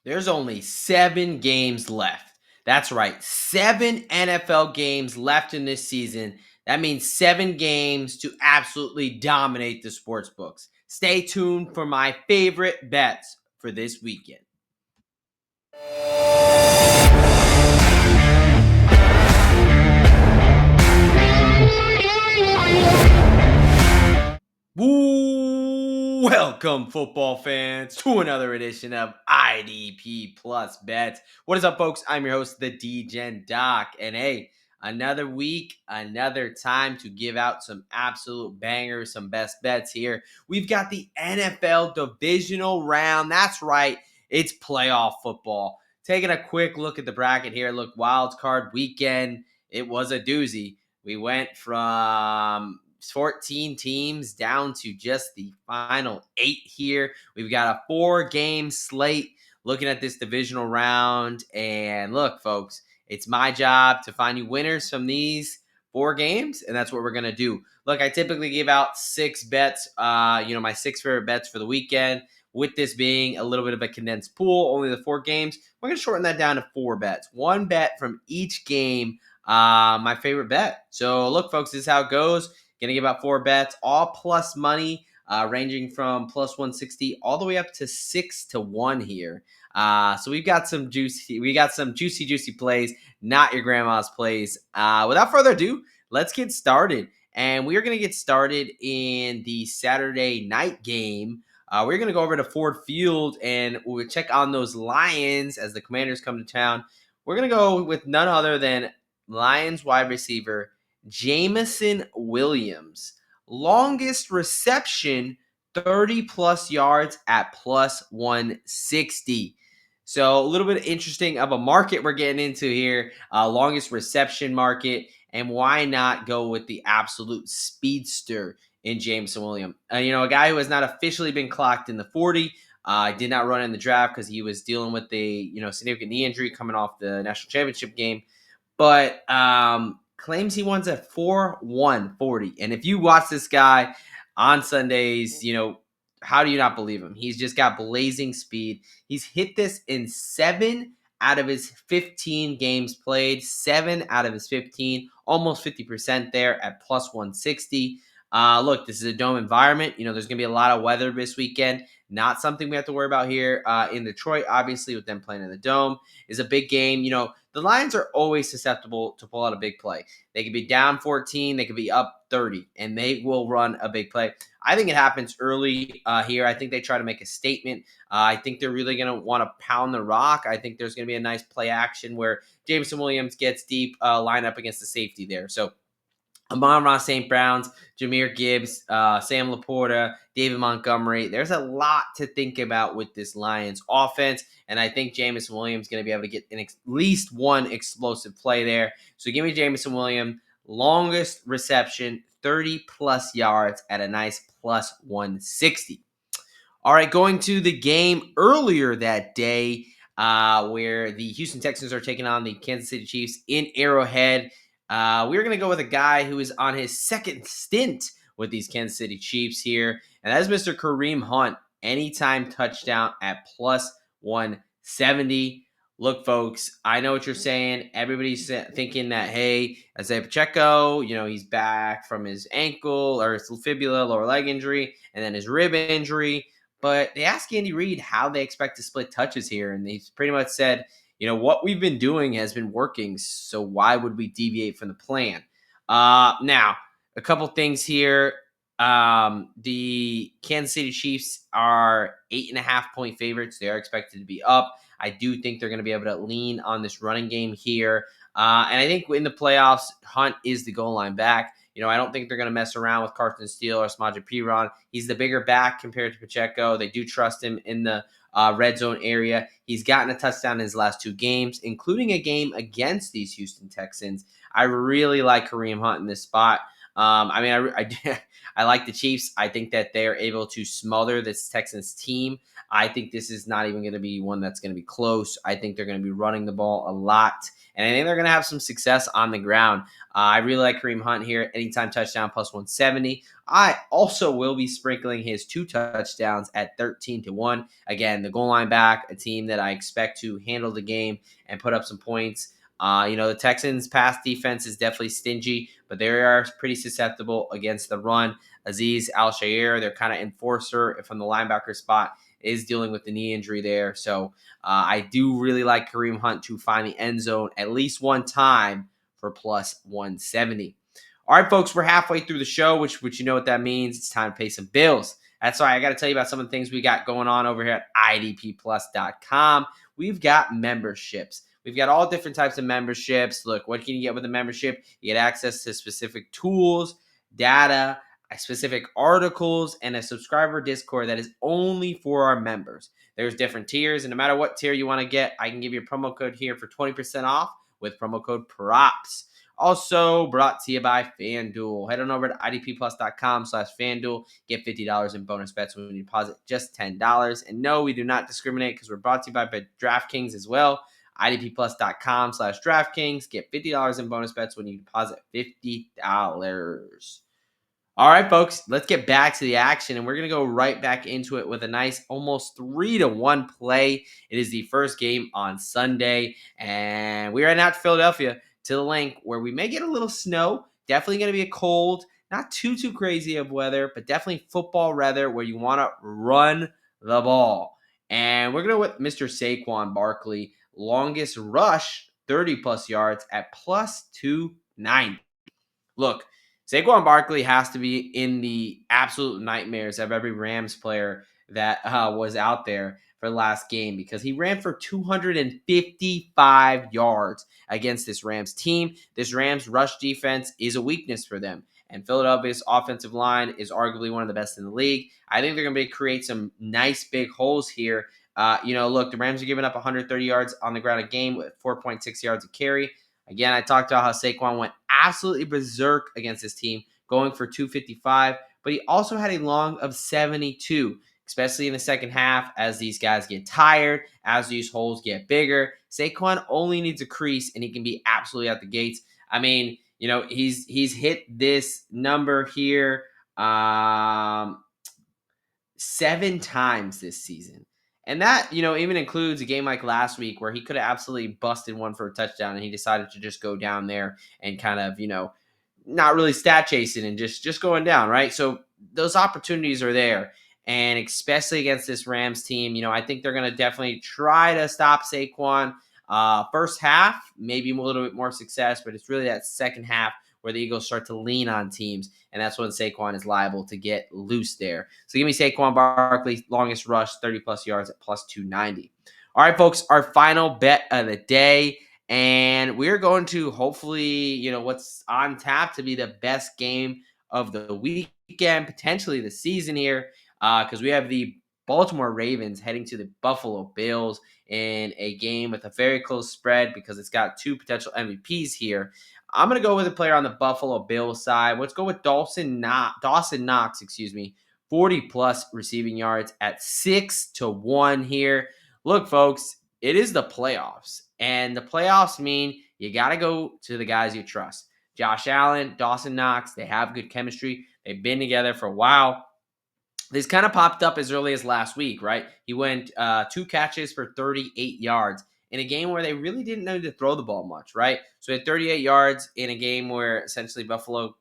There's only 7 games left. That's right, 7 NFL games left in this season. That means 7 games to absolutely dominate the sports books. Stay tuned for my favorite bets for this weekend. Welcome, football fans, to another edition of IDP Plus Bets. What is up, folks? I'm your host, the DGen Doc, and hey, another week, another time to give out some absolute bangers, some best bets here. We've got the NFL Divisional Round. That's right, it's playoff football. Taking a quick look at the bracket here. Look, wild card weekend, it was a doozy. We went from 14 teams down to just the final 8 here. We've got a 4-game slate looking at this divisional round. And look, folks, it's my job to find you winners from these 4 games, and that's what we're going to do. Look, I typically give out 6 bets, my 6 favorite bets for the weekend. With this being a little bit of a condensed pool, only the 4 games, we're going to shorten that down to 4 bets. 1 bet from each game, my favorite bet. So look, folks, this is how it goes. Going to give out 4 bets, all plus money, ranging from plus 160 all the way up to 6-1 here. So we got some juicy plays, not your grandma's plays. Without further ado, let's get started. And we are going to get started in the Saturday night game. We're going to go over to Ford Field and we'll check on those Lions as the Commanders come to town. We're going to go with none other than Lions wide receiver Jameson Williams. Longest reception, 30 plus yards at plus 160. So a little bit interesting of a market we're getting into here. Longest reception market. And why not go with the absolute speedster in Jameson Williams? A guy who has not officially been clocked in the 40. Did not run in the draft because he was dealing with a significant knee injury coming off the national championship game. But claims he wants a 4.140. And if you watch this guy on Sundays, how do you not believe him? He's just got blazing speed. He's hit this in 7 out of his 15 games played, 7 out of his 15, almost 50% there at plus 160. Look, this is a dome environment. There's going to be a lot of weather this weekend. Not something we have to worry about here in Detroit, obviously, with them playing in the dome. Is a big game. The Lions are always susceptible to pull out a big play. They could be down 14, they could be up 30, and they will run a big play. I think it happens early here. I think they try to make a statement. I think they're really going to want to pound the rock. I think there's going to be a nice play action where Jameson Williams gets deep, line up against the safety there. So Amon-Ra St. Brown's, Jahmyr Gibbs, Sam Laporta, David Montgomery. There's a lot to think about with this Lions offense, and I think Jameson Williams is going to be able to get at least one explosive play there. So give me Jameson Williams, longest reception, 30-plus yards at a nice plus 160. All right, going to the game earlier that day where the Houston Texans are taking on the Kansas City Chiefs in Arrowhead. We're going to go with a guy who is on his second stint with these Kansas City Chiefs here, and that is Mr. Kareem Hunt, anytime touchdown at plus 170. Look, folks, I know what you're saying. Everybody's thinking that, hey, Isaiah Pacheco, he's back from his ankle or his fibula, lower leg injury, and then his rib injury. But they asked Andy Reid how they expect to split touches here, and he's pretty much said, what we've been doing has been working, so why would we deviate from the plan? Now, a couple things here. The Kansas City Chiefs are 8.5-point favorites. They are expected to be up. I do think they're going to be able to lean on this running game here. And I think in the playoffs, Hunt is the goal line back. I don't think they're going to mess around with Carson Steele or Samaje Perine. He's the bigger back compared to Pacheco. They do trust him in the red zone area. He's gotten a touchdown in his last 2 games, including a game against these Houston Texans. I really like Kareem Hunt in this spot. I mean, I like the Chiefs. I think that they're able to smother this Texans team. I think this is not even going to be one that's going to be close. I think they're going to be running the ball a lot, and I think they're going to have some success on the ground. I really like Kareem Hunt here. Anytime touchdown plus 170. I also will be sprinkling his 2 touchdowns at 13-1. Again, the goal line back, a team that I expect to handle the game and put up some points. The Texans' pass defense is definitely stingy, but they are pretty susceptible against the run. Azeez Al-Shaair, their kind of enforcer from the linebacker spot, is dealing with the knee injury there. So I do really like Kareem Hunt to find the end zone at least one time for plus 170. All right, folks, we're halfway through the show, which you know what that means. It's time to pay some bills. That's why I got to tell you about some of the things we got going on over here at idpplus.com. We've got memberships. We've got all different types of memberships. Look, what can you get with a membership? You get access to specific tools, data, specific articles, and a subscriber Discord that is only for our members. There's different tiers, and no matter what tier you want to get, I can give you a promo code here for 20% off with promo code PROPS. Also brought to you by Fanduel. Head on over to idpplus.com/Fanduel. Get $50 in bonus bets when you deposit just $10. And no, we do not discriminate because we're brought to you by DraftKings as well. idpplus.com/DraftKings. Get $50 in bonus bets when you deposit $50. All right, folks, let's get back to the action, and we're going to go right back into it with a nice almost 3-1 play. It is the first game on Sunday, and we're heading out to Philadelphia to the link where we may get a little snow. Definitely going to be a cold, not too crazy of weather, but definitely football weather where you want to run the ball. And we're going to go with Mr. Saquon Barkley, longest rush, 30-plus yards at plus 290. Look, Saquon Barkley has to be in the absolute nightmares of every Rams player that was out there for the last game because he ran for 255 yards against this Rams team. This Rams rush defense is a weakness for them. And Philadelphia's offensive line is arguably one of the best in the league. I think they're going to create some nice big holes here. Look, the Rams are giving up 130 yards on the ground a game with 4.6 yards a carry. Again, I talked about how Saquon went absolutely berserk against this team, going for 255, but he also had a long of 72, especially in the second half as these guys get tired, as these holes get bigger. Saquon only needs a crease, and he can be absolutely out the gates. I mean, he's hit this number here 7 times this season. And that, even includes a game like last week where he could have absolutely busted one for a touchdown and he decided to just go down there and kind of, not really stat chasing and just going down, right? So those opportunities are there. And especially against this Rams team, I think they're going to definitely try to stop Saquon. First half, maybe a little bit more success, but it's really that second half where the Eagles start to lean on teams, and that's when Saquon is liable to get loose there. So give me Saquon Barkley, longest rush, 30-plus yards at plus 290. All right, folks, our final bet of the day, and we're going to hopefully, what's on tap to be the best game of the weekend, potentially the season here, because we have the Baltimore Ravens heading to the Buffalo Bills in a game with a very close spread because it's got 2 potential MVPs here. I'm going to go with a player on the Buffalo Bills side. Let's go with Dawson Knox, 40-plus receiving yards at 6-1 here. Look, folks, it is the playoffs, and the playoffs mean you got to go to the guys you trust. Josh Allen, Dawson Knox, they have good chemistry. They've been together for a while. This kind of popped up as early as last week, right? He went 2 catches for 38 yards in a game where they really didn't need to throw the ball much, right? So he had 38 yards in a game where essentially Buffalo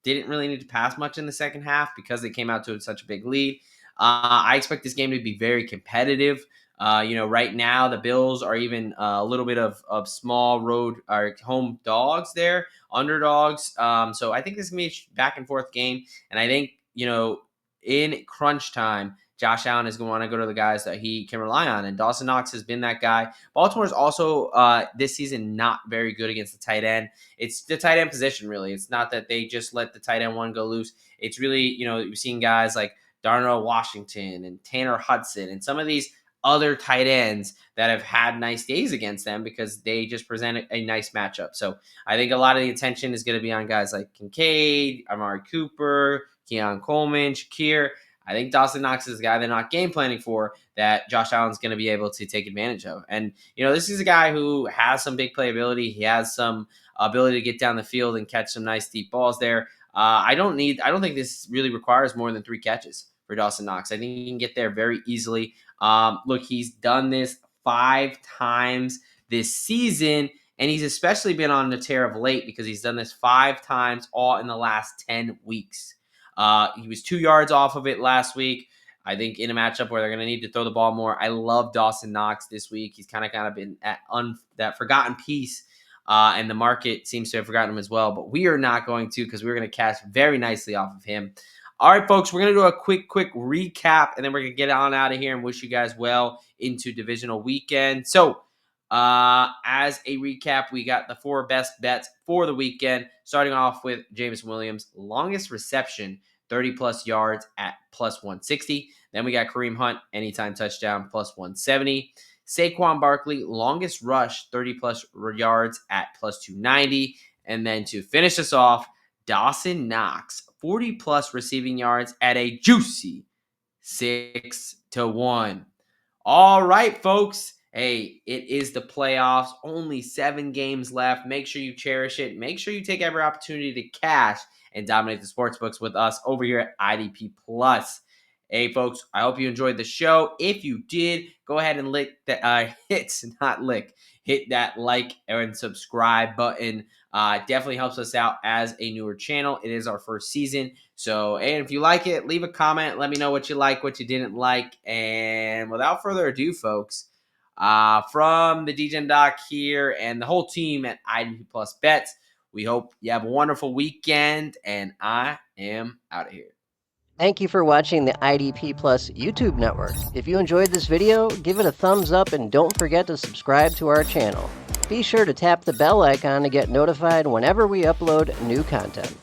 didn't really need to pass much in the second half because they came out to such a big lead. I expect this game to be very competitive. Right now the Bills are even a little bit of small road or home dogs there, underdogs. So I think this is going to be a back and forth game. And I think, in crunch time, Josh Allen is going to want to go to the guys that he can rely on, and Dawson Knox has been that guy. Baltimore is also this season not very good against the tight end. It's the tight end position, really. It's not that they just let the tight end one go loose. It's really, you've seen guys like Darnell Washington and Tanner Hudson and some of these other tight ends that have had nice days against them because they just present a nice matchup. So I think a lot of the attention is going to be on guys like Kincaid, Amari Cooper, Keon Coleman, Shakir. I think Dawson Knox is a guy they're not game planning for that Josh Allen's going to be able to take advantage of. And, this is a guy who has some big playability. He has some ability to get down the field and catch some nice deep balls there. I don't think this really requires more than 3 catches for Dawson Knox. I think he can get there very easily. Look, he's done this 5 times this season, and he's especially been on the tear of late because he's done this 5 times all in the last 10 weeks. He was 2 yards off of it last week. I think in a matchup where they're going to need to throw the ball more. I love Dawson Knox this week. He's kind of been at that forgotten piece, and the market seems to have forgotten him as well. But we are not going to, because we're going to cash very nicely off of him. All right, folks, we're going to do a quick recap, and then we're going to get on out of here and wish you guys well into divisional weekend. So, as a recap, we got the 4 best bets for the weekend, starting off with Jameson Williams, longest reception, 30-plus yards at plus 160. Then we got Kareem Hunt, anytime touchdown, plus 170. Saquon Barkley, longest rush, 30-plus yards at plus 290. And then to finish us off, Dawson Knox, 40-plus receiving yards at a juicy 6-1. All right, folks. Hey, it is the playoffs. Only 7 games left. Make sure you cherish it. Make sure you take every opportunity to cash and dominate the sports books with us over here at IDP Plus. Hey, folks, I hope you enjoyed the show. If you did, go ahead and hit that like and subscribe button. Definitely helps us out as a newer channel. It is our first season. So, and if you like it, leave a comment. Let me know what you like, what you didn't like. And without further ado, folks, from the DGen Doc here and the whole team at IDP Plus Bets, we hope you have a wonderful weekend, and I am out of here. Thank you for watching the IDP Plus YouTube network. If you enjoyed this video, give it a thumbs up and don't forget to subscribe to our channel. Be sure to tap the bell icon to get notified whenever we upload new content.